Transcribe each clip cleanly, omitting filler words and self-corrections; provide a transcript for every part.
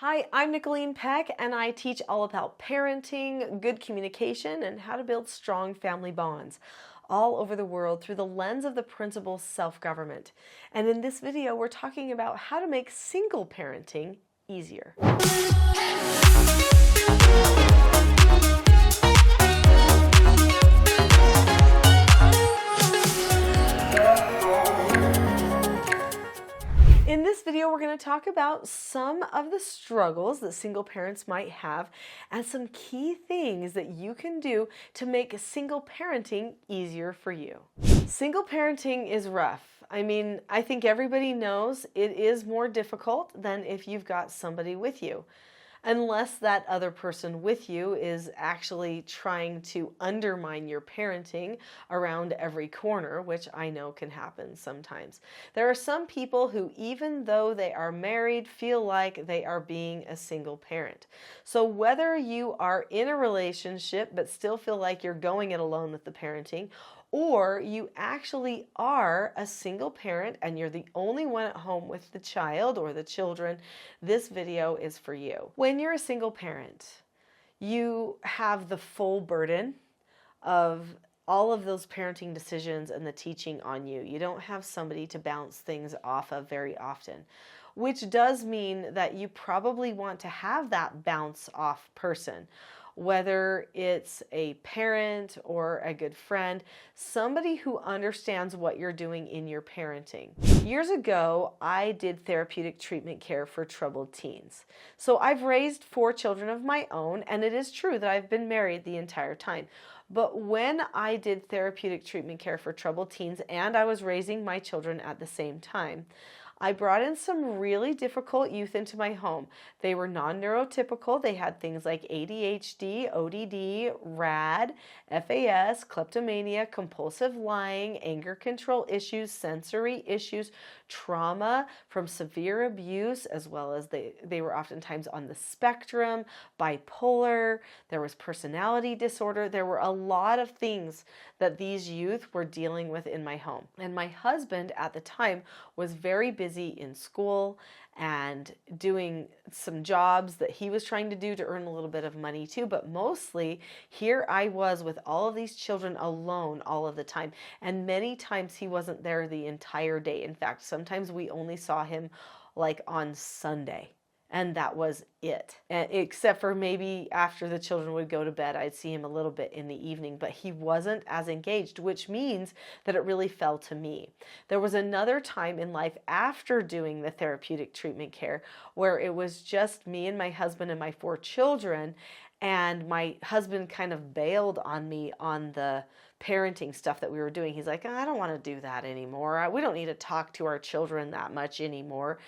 Hi, I'm Nicholeen Peck, and I teach all about parenting, good communication, and how to build strong family bonds all over the world through the lens of the principle self-government. And in this video, we're talking about how to make single parenting easier. In this video, we're going to talk about some of the struggles that single parents might have and some key things that you can do to make single parenting easier for you. Single parenting is rough. I think everybody knows it is more difficult than if you've got somebody with you. Unless that other person with you is actually trying to undermine your parenting around every corner, which I know can happen sometimes. There are some people who, even though they are married, feel like they are being a single parent. So whether you are in a relationship but still feel like you're going it alone with the parenting, or you actually are a single parent and you're the only one at home with the child or the children, this video is for you. When you're a single parent, you have the full burden of all of those parenting decisions and the teaching on you. You don't have somebody to bounce things off of very often, which does mean that you probably want to have that bounce off person. Whether it's a parent or a good friend, somebody who understands what you're doing in your parenting. Years ago, I did therapeutic treatment care for troubled teens. So I've raised 4 children of my own, and it is true that I've been married the entire time. But when I did therapeutic treatment care for troubled teens and I was raising my children at the same time, I brought in some really difficult youth into my home. They were non-neurotypical. They had things like ADHD, ODD, RAD, FAS, kleptomania, compulsive lying, anger control issues, sensory issues, trauma from severe abuse, as well as they were oftentimes on the spectrum, bipolar, there was personality disorder. There were a lot of things that these youth were dealing with in my home. And my husband at the time was very busy in school and doing some jobs that he was trying to do to earn a little bit of money too, but mostly here I was with all of these children alone all of the time, and many times he wasn't there the entire day. In fact, sometimes we only saw him like on Sunday. And that was it. And except for maybe after the children would go to bed, I'd see him a little bit in the evening, but he wasn't as engaged, which means that it really fell to me. There was another time in life after doing the therapeutic treatment care where it was just me and my husband and my 4 children, and my husband kind of bailed on me on the parenting stuff that we were doing. He's like, I don't want to do that anymore. We don't need to talk to our children that much anymore.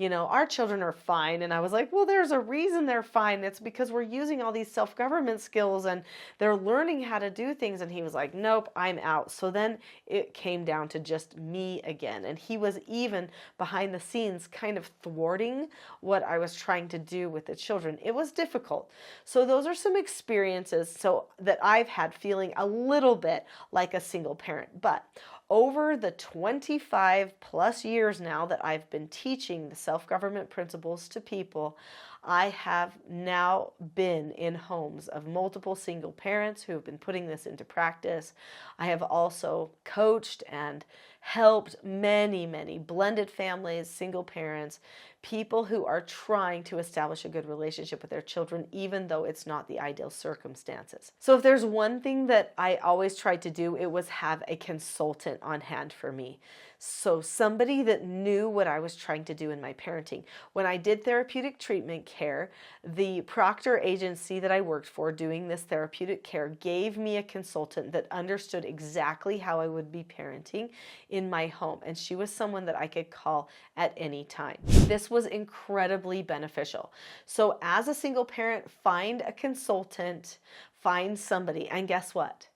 Our children are fine. And I was like, well, there's a reason they're fine. It's because we're using all these self-government skills and they're learning how to do things. And he was like, nope, I'm out. So then it came down to just me again. And he was even behind the scenes kind of thwarting what I was trying to do with the children. It was difficult. So those are some experiences that I've had feeling a little bit like a single parent. But over the 25 plus years now that I've been teaching the self-government principles to people, I have now been in homes of multiple single parents who have been putting this into practice. I have also coached and helped many, many blended families, single parents, people who are trying to establish a good relationship with their children, even though it's not the ideal circumstances. So if there's one thing that I always tried to do, it was have a consultant on hand for me. So somebody that knew what I was trying to do in my parenting. When I did therapeutic treatment care, the proctor agency that I worked for doing this therapeutic care gave me a consultant that understood exactly how I would be parenting in my home. And she was someone that I could call at any time. This was incredibly beneficial. So as a single parent, find a consultant, find somebody, and guess what?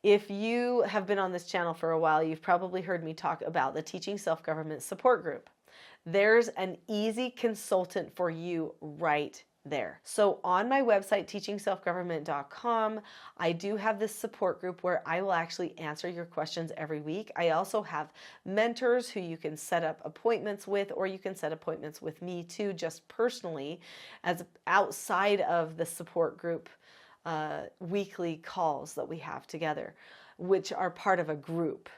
If you have been on this channel for a while, you've probably heard me talk about the Teaching Self-Government Support Group. There's an easy consultant for you right there. So on my website, teachingselfgovernment.com, I do have this support group where I will actually answer your questions every week. I also have mentors who you can set up appointments with, or you can set appointments with me too, just personally, as outside of the support group weekly calls that we have together, which are part of a group.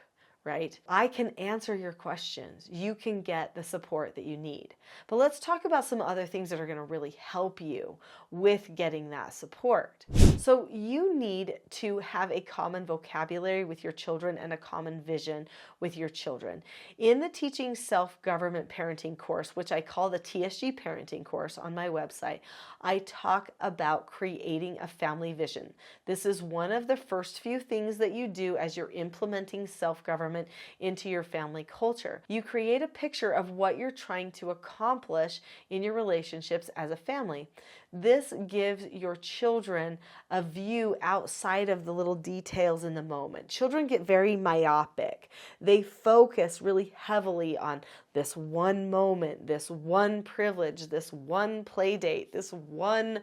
Right? I can answer your questions. You can get the support that you need. But let's talk about some other things that are going to really help you with getting that support. So you need to have a common vocabulary with your children and a common vision with your children. In the Teaching Self-Government Parenting course, which I call the TSG Parenting course on my website, I talk about creating a family vision. This is one of the first few things that you do as you're implementing self-government into your family culture. You create a picture of what you're trying to accomplish in your relationships as a family. This gives your children a view outside of the little details in the moment. Children get very myopic. They focus really heavily on this one moment, this one privilege, this one play date, this one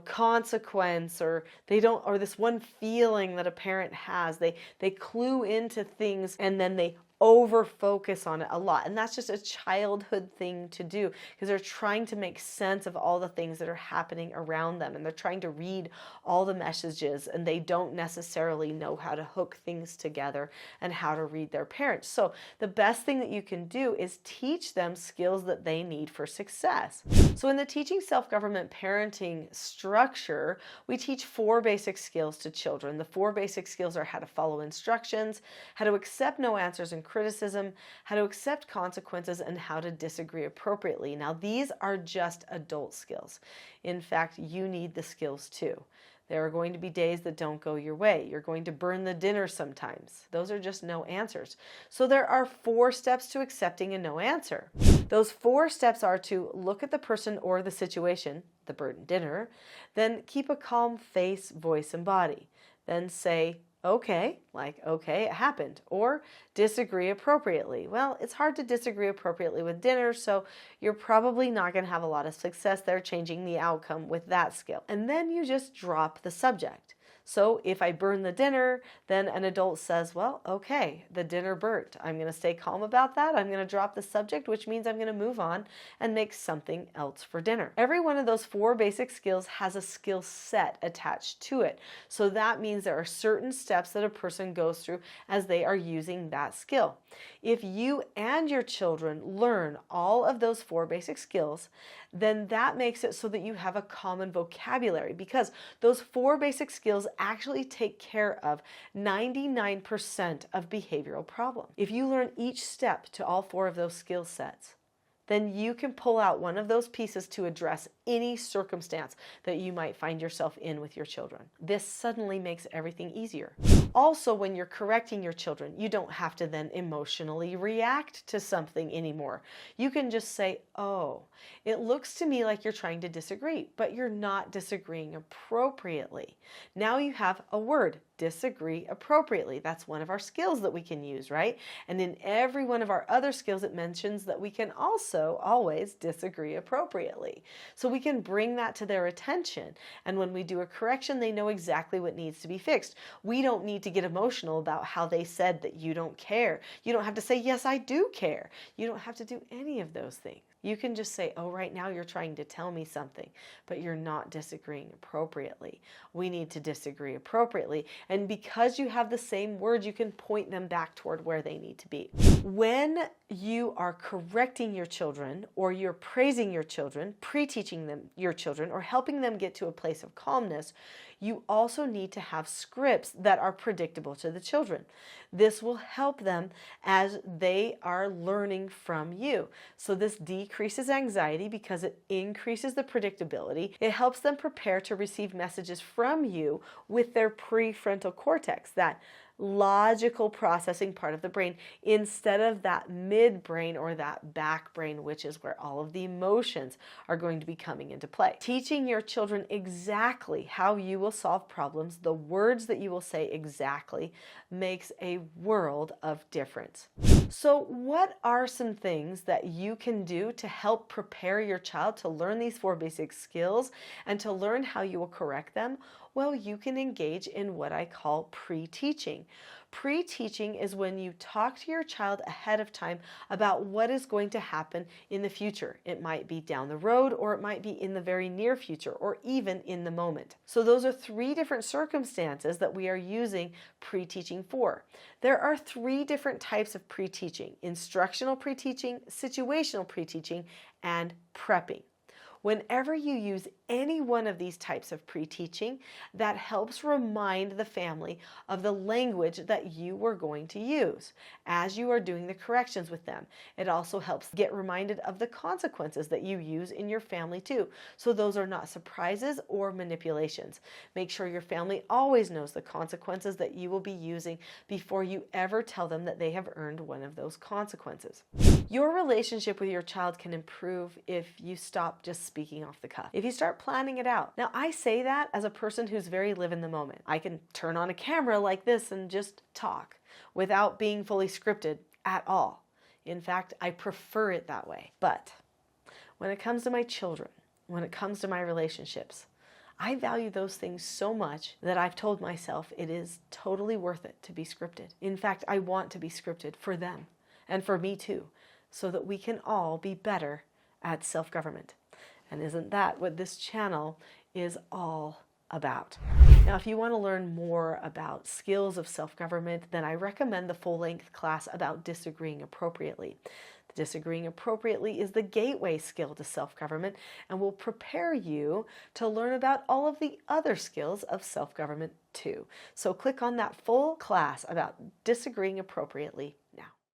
consequence, or this one feeling that a parent has. They clue into things and then they over focus on it a lot. And that's just a childhood thing to do, because they're trying to make sense of all the things that are happening around them, and they're trying to read all the messages, and they don't necessarily know how to hook things together and how to read their parents. So the best thing that you can do is teach them skills that they need for success. So in the Teaching Self-Government Parenting structure, we teach 4 basic skills to children. The 4 basic skills are how to follow instructions, how to accept no answers and criticism, how to accept consequences, and how to disagree appropriately. Now, these are just adult skills. In fact, you need the skills too. There are going to be days that don't go your way. You're going to burn the dinner sometimes. Those are just no answers. So there are 4 steps to accepting a no answer. Those 4 steps are to look at the person or the situation, the burnt dinner, then keep a calm face, voice, and body. Then say, okay, like, okay, it happened. Or disagree appropriately. Well, it's hard to disagree appropriately with dinner, so you're probably not going to have a lot of success there changing the outcome with that skill. And then you just drop the subject. So if I burn the dinner, then an adult says, well, okay, the dinner burnt. I'm going to stay calm about that. I'm going to drop the subject, which means I'm going to move on and make something else for dinner. Every one of those 4 basic skills has a skill set attached to it. So that means there are certain steps that a person goes through as they are using that skill. If you and your children learn all of those 4 basic skills, then that makes it so that you have a common vocabulary, because those 4 basic skills actually take care of 99% of behavioral problems. If you learn each step to all 4 of those skill sets, then you can pull out one of those pieces to address any circumstance that you might find yourself in with your children. This suddenly makes everything easier. Also, when you're correcting your children, you don't have to then emotionally react to something anymore. You can just say, oh, it looks to me like you're trying to disagree, but you're not disagreeing appropriately. Now you have a word, disagree appropriately. That's one of our skills that we can use, right? And in every one of our other skills, it mentions that we can also always disagree appropriately. So we can bring that to their attention. And when we do a correction, they know exactly what needs to be fixed. We don't need to get emotional about how they said that you don't care. You don't have to say, yes, I do care. You don't have to do any of those things. You can just say, oh, right now you're trying to tell me something, but you're not disagreeing appropriately. We need to disagree appropriately. And because you have the same words, you can point them back toward where they need to be. When you are correcting your children, or you're praising your children, pre-teaching them your children, or helping them get to a place of calmness, you also need to have scripts that are predictable to the children. This will help them as they are learning from you. So this decreases anxiety because it increases the predictability. It helps them prepare to receive messages from you with their prefrontal cortex, that logical processing part of the brain, instead of that midbrain or that back brain, which is where all of the emotions are going to be coming into play. Teaching your children exactly how you will solve problems, the words that you will say exactly, makes a world of difference. So, what are some things that you can do to help prepare your child to learn these 4 basic skills and to learn how you will correct them? Well, you can engage in what I call pre-teaching. Pre-teaching is when you talk to your child ahead of time about what is going to happen in the future. It might be down the road, or it might be in the very near future, or even in the moment. So those are 3 different circumstances that we are using pre-teaching for. There are 3 different types of pre-teaching: instructional pre-teaching, situational pre-teaching, and prepping. Whenever you use any one of these types of pre-teaching, that helps remind the family of the language that you were going to use as you are doing the corrections with them. It also helps get reminded of the consequences that you use in your family too. So those are not surprises or manipulations. Make sure your family always knows the consequences that you will be using before you ever tell them that they have earned one of those consequences. Your relationship with your child can improve if you stop just speaking off the cuff, if you start planning it out. Now, I say that as a person who's very live in the moment. I can turn on a camera like this and just talk without being fully scripted at all. In fact, I prefer it that way. But when it comes to my children, when it comes to my relationships, I value those things so much that I've told myself it is totally worth it to be scripted. In fact, I want to be scripted for them and for me too, so that we can all be better at self-government. And isn't that what this channel is all about? Now, if you want to learn more about skills of self-government, then I recommend the full-length class about disagreeing appropriately. Disagreeing appropriately is the gateway skill to self-government and will prepare you to learn about all of the other skills of self-government too. So click on that full class about disagreeing appropriately